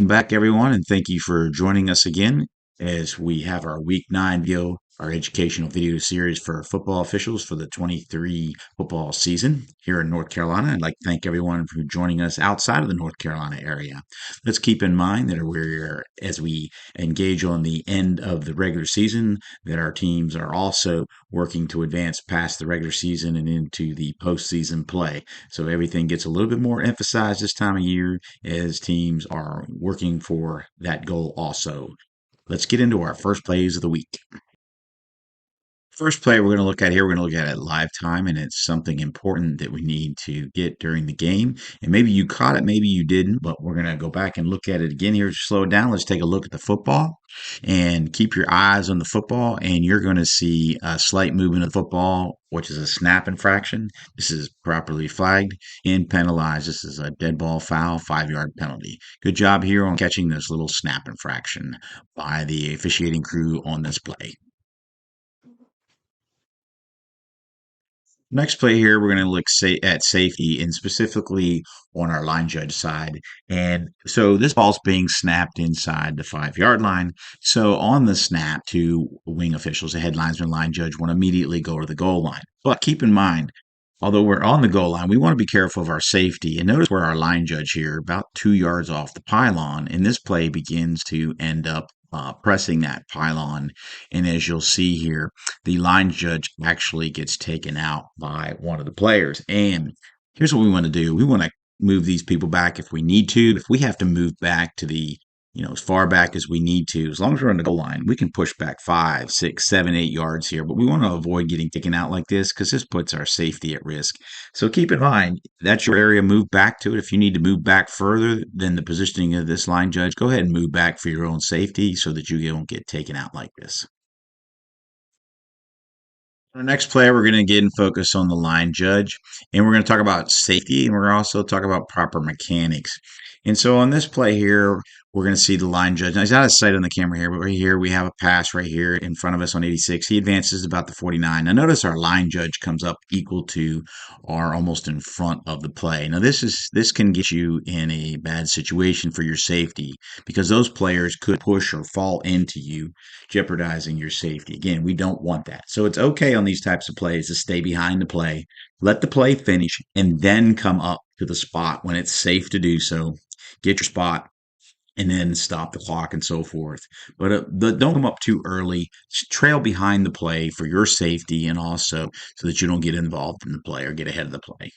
back, everyone, and thank you for joining us again as we have our Week 9 video, our educational video series for football officials for the 23 football season here in North Carolina. I'd like to thank everyone for joining us outside of the North Carolina area. Let's keep in mind that as we engage on the end of the regular season, that our teams are also working to advance past the regular season and into the postseason play. So everything gets a little bit more emphasized this time of year as teams are working for that goal also. Let's get into our first plays of the week. First play we're going to look at here, we're going to look at it live time, and it's something important that we need to get during the game. And maybe you caught it, maybe you didn't, but we're going to go back and look at it again here. Slow it down. Let's take a look at the football and keep your eyes on the football, and you're going to see a slight movement of the football, which is a snap infraction. This is properly flagged and penalized. This is a dead ball foul, 5-yard penalty. Good job here on catching this little snap infraction by the officiating crew on this play. Next play here, we're going to look at safety and specifically on our line judge side. And so this ball's being snapped inside the 5-yard line. So on the snap, two wing officials, a head linesman, line judge, want to immediately go to the goal line. But keep in mind, although we're on the goal line, we want to be careful of our safety. And notice where our line judge here, about 2 yards off the pylon, and this play begins to end up pressing that pylon. And as you'll see here, the line judge actually gets taken out by one of the players. And here's what we want to do. We want to move these people back if we need to. If we have to move back to as far back as we need to, as long as we're on the goal line, we can push back 5, 6, 7, 8 yards here. But we want to avoid getting taken out like this because this puts our safety at risk. So keep in mind, that's your area. Move back to it. If you need to move back further than the positioning of this line judge, go ahead and move back for your own safety so that you don't get taken out like this. Our next play, we're going to get and focus on the line judge, and we're going to talk about safety, and we're going to also talk about proper mechanics. And so on this play here, we're going to see the line judge. Now, he's out of sight on the camera here, but right here we have a pass right here in front of us on 86. He advances about the 49. Now, notice our line judge comes up equal to or almost in front of the play. Now, this can get you in a bad situation for your safety because those players could push or fall into you, jeopardizing your safety. Again, we don't want that. So it's okay on these types of plays to stay behind the play, let the play finish, and then come up to the spot when it's safe to do so. Get your spot and then stop the clock and so forth. But don't come up too early. Trail behind the play for your safety and also so that you don't get involved in the play or get ahead of the play.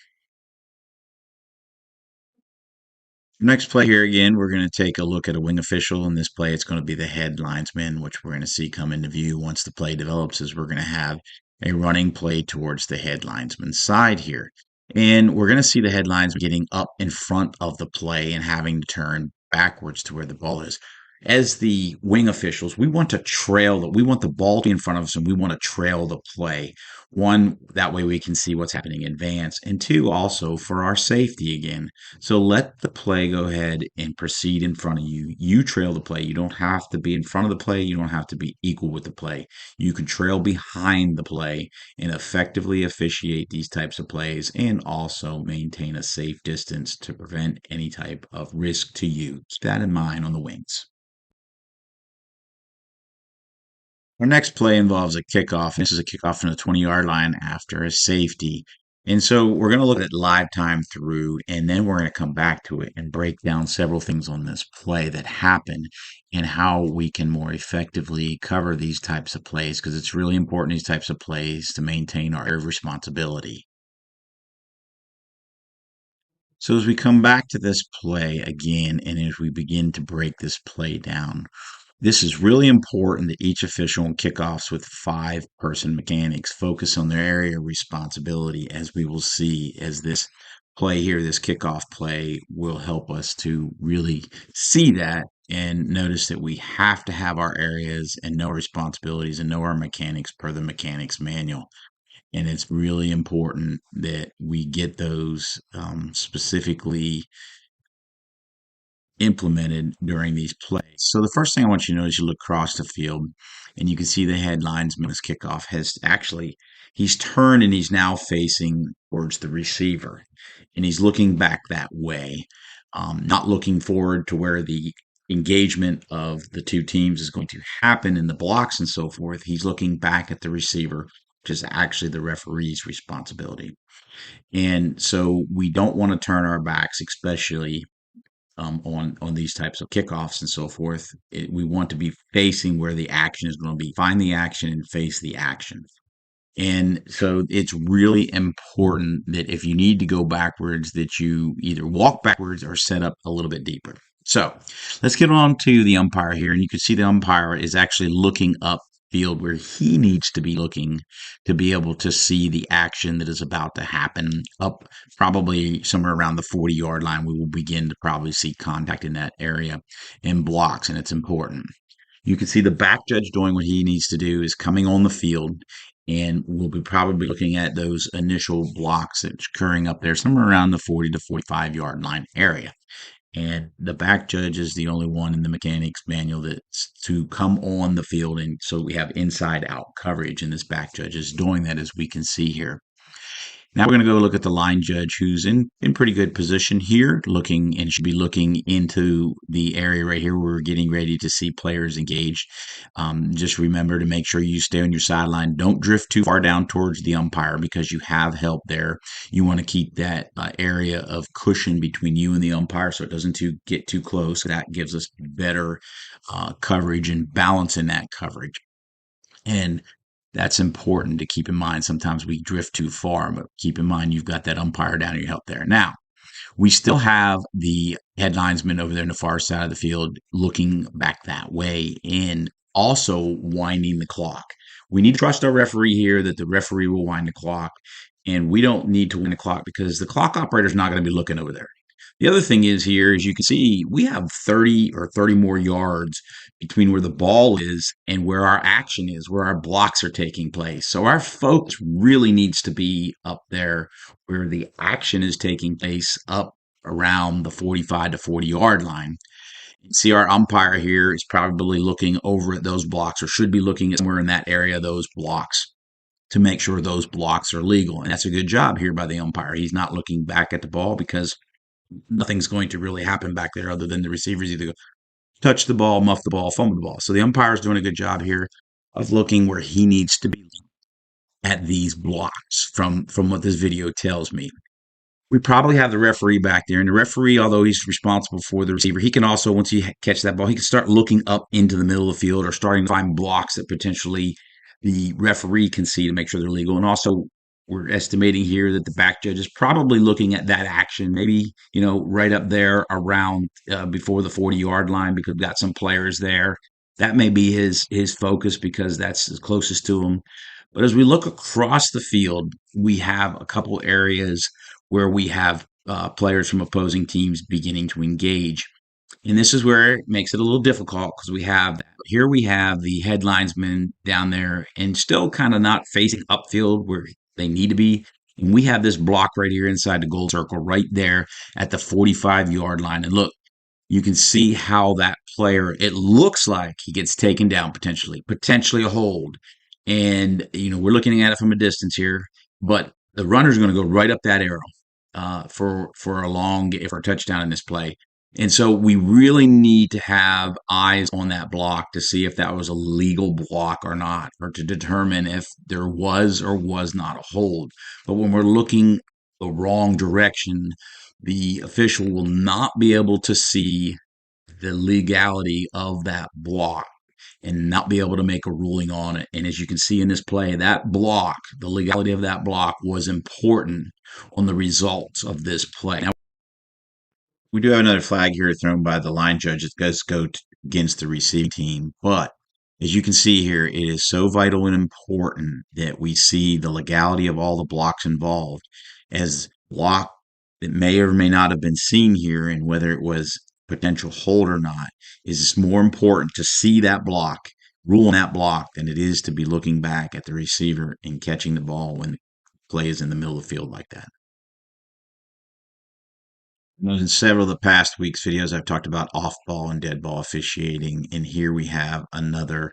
Next play here again, we're going to take a look at a wing official. In this play, it's going to be the head linesman, which we're going to see come into view once the play develops, as we're going to have a running play towards the head linesman's side here. And we're going to see the head linesman getting up in front of the play and having to turn backwards to where the ball is. As the wing officials, we want we want the ball to be in front of us and we want to trail the play. One, that way we can see what's happening in advance. And two, also for our safety again. So let the play go ahead and proceed in front of you. You trail the play. You don't have to be in front of the play. You don't have to be equal with the play. You can trail behind the play and effectively officiate these types of plays and also maintain a safe distance to prevent any type of risk to you. Keep that in mind on the wings. Our next play involves a kickoff. This is a kickoff from the 20-yard line after a safety. And so we're going to look at live time through, and then we're going to come back to it and break down several things on this play that happened and how we can more effectively cover these types of plays because it's really important, these types of plays, to maintain our area of responsibility. So as we come back to this play again, and as we begin to break this play down, this is really important that each official in kickoffs with 5-person mechanics focus on their area of responsibility, as we will see as this play here, this kickoff play, will help us to really see that and notice that we have to have our areas and know our responsibilities and know our mechanics per the mechanics manual. And it's really important that we get those specifically implemented during these plays. So the first thing I want you to know is you look across the field and you can see the head linesman's kickoff has actually, he's turned and he's now facing towards the receiver and he's looking back that way, not looking forward to where the engagement of the two teams is going to happen in the blocks and so forth, he's looking back at the receiver, which is actually the referee's responsibility. And so we don't want to turn our backs, especially on these types of kickoffs and so forth. We want to be facing where the action is going to be. Find the action and face the action. And so it's really important that if you need to go backwards, that you either walk backwards or set up a little bit deeper. So let's get on to the umpire here. And you can see the umpire is actually looking up field where he needs to be looking to be able to see the action that is about to happen up probably somewhere around the 40-yard line. We will begin to probably see contact in that area and blocks, and it's important. You can see the back judge doing what he needs to do is coming on the field, and we'll be probably looking at those initial blocks that's occurring up there somewhere around the 40 to 45-yard line area. And the back judge is the only one in the mechanics manual that's to come on the field. And so we have inside out coverage, and this back judge is doing that, as we can see here. Now we're going to go look at the line judge, who's in pretty good position here, looking and should be looking into the area right here where we're getting ready to see players engaged. Just remember to make sure you stay on your sideline. Don't drift too far down towards the umpire because you have help there. You want to keep that area of cushion between you and the umpire so it doesn't get too close. That gives us better coverage and balance in that coverage. And that's important to keep in mind. Sometimes we drift too far, but keep in mind you've got that umpire down your help there. Now, we still have the head linesman over there on the far side of the field looking back that way and also winding the clock. We need to trust our referee here that the referee will wind the clock, and we don't need to wind the clock because the clock operator is not going to be looking over there. The other thing is here, as you can see, we have 30 or 30 more yards between where the ball is and where our action is, where our blocks are taking place. So our focus really needs to be up there where the action is taking place, up around the 45 to 40-yard line. You see our umpire here is probably looking over at those blocks, or should be looking at somewhere in that area, those blocks, to make sure those blocks are legal. And that's a good job here by the umpire. He's not looking back at the ball because nothing's going to really happen back there other than the receivers either go touch the ball, muff the ball, fumble the ball. So the umpire's doing a good job here of looking where he needs to be at these blocks from what this video tells me. We probably have the referee back there, and the referee, although he's responsible for the receiver, he can also, once he catch that ball, he can start looking up into the middle of the field or starting to find blocks that potentially the referee can see to make sure they're legal. And also, we're estimating here that the back judge is probably looking at that action, maybe, right up there around before the 40-yard line, because we've got some players there. That may be his focus because that's the closest to him. But as we look across the field, we have a couple areas where we have players from opposing teams beginning to engage. And this is where it makes it a little difficult because we have the head linesman down there and still kind of not facing upfield where they need to be. And we have this block right here inside the goal circle right there at the 45-yard line. And look, you can see how that player, it looks like he gets taken down potentially a hold. And, we're looking at it from a distance here, but the runner's going to go right up that arrow for a touchdown in this play. And so we really need to have eyes on that block to see if that was a legal block or not, or to determine if there was or was not a hold. But when we're looking the wrong direction, the official will not be able to see the legality of that block and not be able to make a ruling on it. And as you can see in this play, that block, the legality of that block was important on the results of this play. Now, we do have another flag here thrown by the line judge. It does go against the receiving team. But as you can see here, it is so vital and important that we see the legality of all the blocks involved, as block that may or may not have been seen here and whether it was potential hold or not is more important to see that block, rule on that block, than it is to be looking back at the receiver and catching the ball when the play is in the middle of the field like that. In several of the past week's videos, I've talked about off ball and dead ball officiating, and here we have another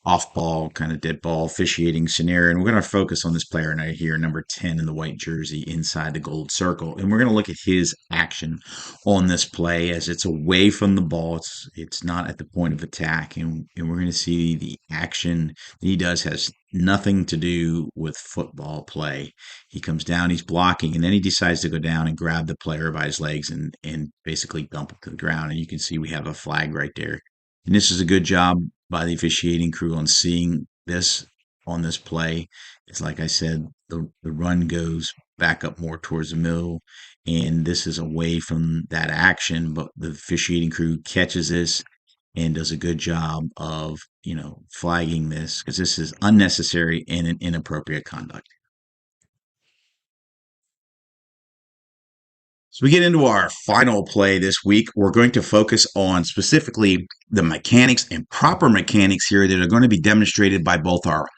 off ball, kind of dead ball officiating scenario. And we're going to focus on this player right here, number 10 in the white jersey inside the gold circle. And we're going to look at his action on this play as it's away from the ball. It's not at the point of attack. And we're going to see the action that he does has nothing to do with football play. He comes down, he's blocking, and then he decides to go down and grab the player by his legs and basically dump him to the ground. And you can see we have a flag right there. And this is a good job by the officiating crew on seeing this on this play. It's like I said, the run goes back up more towards the middle, and this is away from that action, but the officiating crew catches this and does a good job of, flagging this because this is unnecessary and an inappropriate conduct. So we get into our final play this week. We're going to focus on specifically the mechanics and proper mechanics here that are going to be demonstrated by both our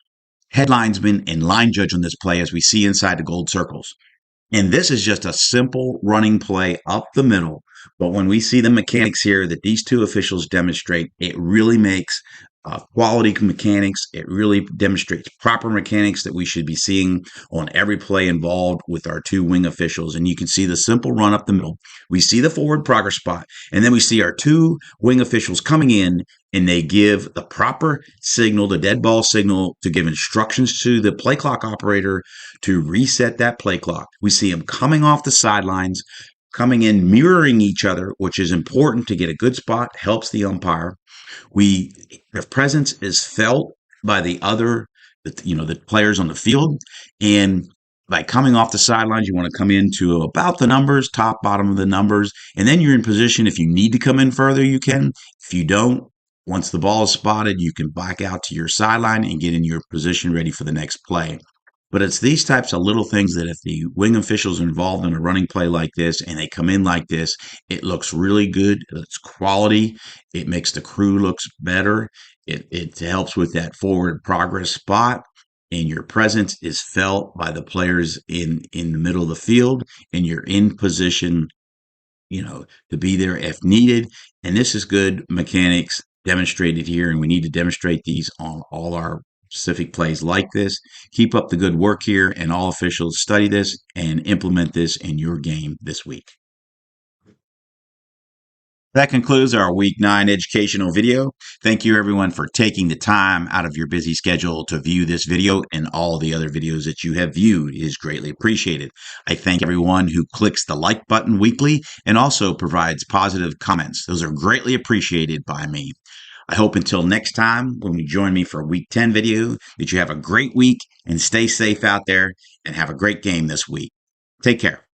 head linesman and line judge on this play as we see inside the gold circles. And this is just a simple running play up the middle. But when we see the mechanics here that these two officials demonstrate, it really makes quality mechanics. It really demonstrates proper mechanics that we should be seeing on every play involved with our two wing officials. And you can see the simple run up the middle. We see the forward progress spot, and then we see our two wing officials coming in, and they give the proper signal, the dead ball signal, to give instructions to the play clock operator to reset that play clock. We see them coming off the sidelines, coming in, mirroring each other, which is important to get a good spot, helps the umpire. The presence is felt by the players on the field, and by coming off the sidelines, you want to come into about the numbers, top, bottom of the numbers, and then you're in position. If you need to come in further, you can. If you don't, once the ball is spotted, you can back out to your sideline and get in your position ready for the next play. But it's these types of little things that if the wing officials are involved in a running play like this and they come in like this, it looks really good. It's quality. It makes the crew looks better. It helps with that forward progress spot. And your presence is felt by the players in the middle of the field, and you're in position, to be there if needed. And this is good mechanics demonstrated here, and we need to demonstrate these on all our specific plays like this. Keep up the good work here, and all officials study this and implement this in your game this week. That concludes our Week 9 educational video. Thank you, everyone, for taking the time out of your busy schedule to view this video, and all the other videos that you have viewed is greatly appreciated. I thank everyone who clicks the like button weekly and also provides positive comments. Those are greatly appreciated by me. I hope until next time, when you join me for a Week 10 video, that you have a great week and stay safe out there and have a great game this week. Take care.